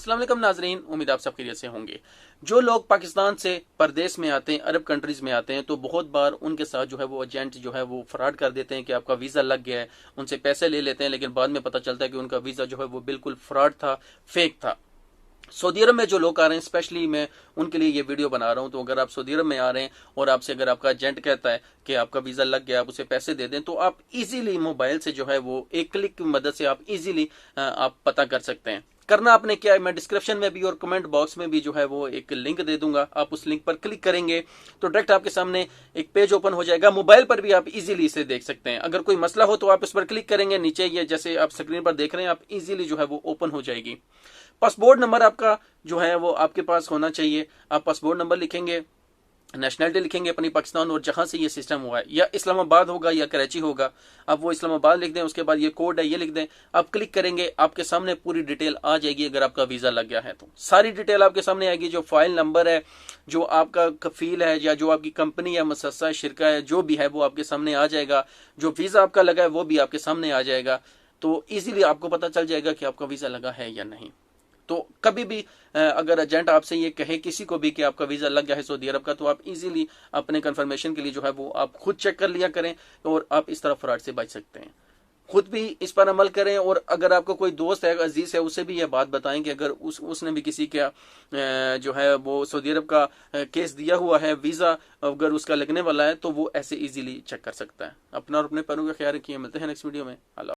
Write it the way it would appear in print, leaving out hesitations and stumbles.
अस्सलाम वालेकुम नाजरीन, उम्मीद आप सब खैरियत से होंगे। जो लोग पाकिस्तान से परदेश में आते हैं, अरब कंट्रीज में आते हैं, तो बहुत बार उनके साथ जो है वो एजेंट जो है वो फ्रॉड कर देते हैं कि आपका वीज़ा लग गया है, उनसे पैसे ले लेते हैं, लेकिन बाद में पता चलता है कि उनका वीज़ा जो है वो बिल्कुल फ्रॉड था, फेक था। सऊदी अरब में जो लोग आ रहे हैं, स्पेशली मैं उनके लिए ये वीडियो बना रहा हूं। तो अगर आप सऊदी अरब में आ रहे हैं और आपसे अगर आपका एजेंट कहता है कि आपका वीज़ा लग गया, आप उसे पैसे दे दें, तो आप इजीली मोबाइल से जो है वो एक क्लिक की मदद से आप इजीली आप पता कर सकते हैं। करना आपने क्या है, मैं डिस्क्रिप्शन में भी और कमेंट बॉक्स में भी जो है वो एक लिंक दे दूंगा। आप उस लिंक पर क्लिक करेंगे तो डायरेक्ट आपके सामने एक पेज ओपन हो जाएगा। मोबाइल पर भी आप इजीली इसे देख सकते हैं। अगर कोई मसला हो तो आप इस पर क्लिक करेंगे, नीचे ये जैसे आप स्क्रीन पर देख रहे हैं, आप इजीली जो है वो ओपन हो जाएगी। पासपोर्ट नंबर आपका जो है वो आपके पास होना चाहिए। आप पासपोर्ट नंबर लिखेंगे, नेशनलिटी लिखेंगे अपनी पाकिस्तान, और जहां से ये सिस्टम हुआ है, या इस्लामाबाद होगा या कराची होगा, आप वो इस्लामाबाद लिख दें। उसके बाद ये कोड है ये लिख दें। आप क्लिक करेंगे, आपके सामने पूरी डिटेल आ जाएगी। अगर आपका वीज़ा लग गया है तो सारी डिटेल आपके सामने आएगी। जो फाइल नंबर है, जो आपका कफील है, या जो आपकी कंपनी है, मुअस्ससा है, शिरका है, जो भी है वो आपके सामने आ जाएगा। जो वीज़ा आपका लगा है वो भी आपके सामने आ जाएगा। तो इजीली आपको पता चल जाएगा कि आपका वीज़ा लगा है या नहीं। तो कभी भी अगर एजेंट आपसे ये कहे किसी को भी कि आपका वीज़ा लग गया है सऊदी अरब का, तो आप इजीली अपने कंफर्मेशन के लिए जो है वो आप खुद चेक कर लिया करें, और आप इस तरह फ्रॉड से बच सकते हैं। खुद भी इस पर अमल करें, और अगर आपको कोई दोस्त है, अजीज है, उसे भी ये बात बताएं कि अगर उसने भी किसी का जो है वो सऊदी अरब का केस दिया हुआ है, वीज़ा अगर उसका लगने वाला है, तो वो ऐसे इजीली चेक कर सकता है। अपना और अपने परिवार का ख्याल रखिए। मिलते हैं नेक्स्ट वीडियो में। अल्लाह।